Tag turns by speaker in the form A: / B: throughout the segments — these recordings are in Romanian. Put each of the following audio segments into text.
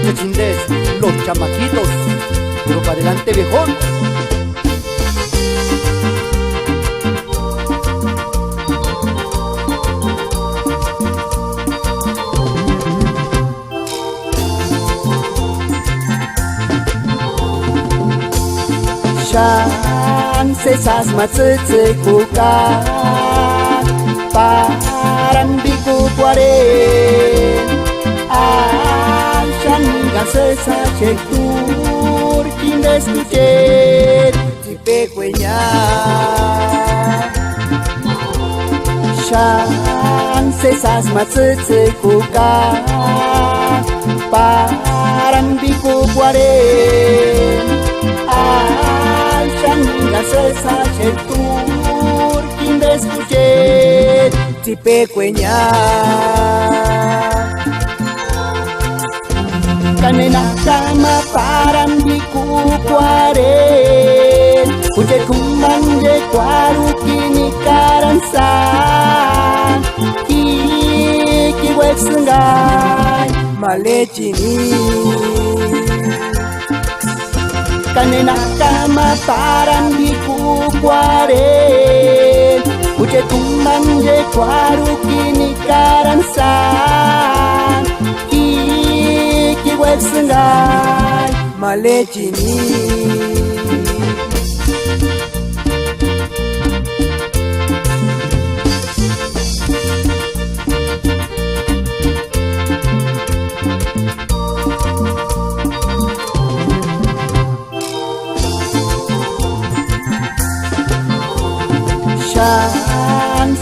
A: se chindes los chamaquitos. Puro para adelante, viejón.
B: Chance sas matsetse kuka paran biku kware Ashan gasesa chekur kindes kuchet tipe kwenya Chance sas matsetse kuka paran biku kware Sesa chetur kindes kuchet tipe kwenya kanena kama param biku kware kuchet kumanje kwaru kini karansa ki weksungai malechini kanena kama paran biku kware kuce kumanje kwaru kini karansa ki weksungai malechini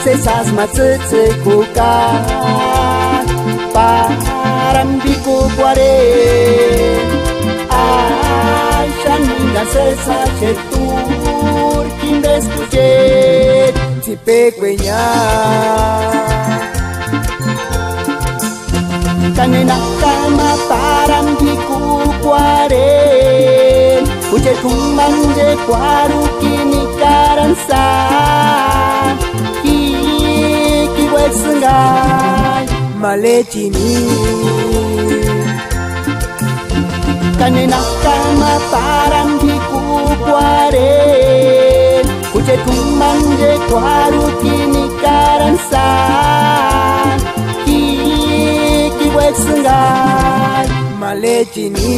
B: Sesas matsetse kuka param biku kware Aishan sesa chetur kindes kuchet tipe kwenya kanena kama param biku kware kuchet kumanje kwaru kini karansa Sengai malechini kanena kama param biku kware kuce kumanje kwaru kini karansa ki weksengai malechini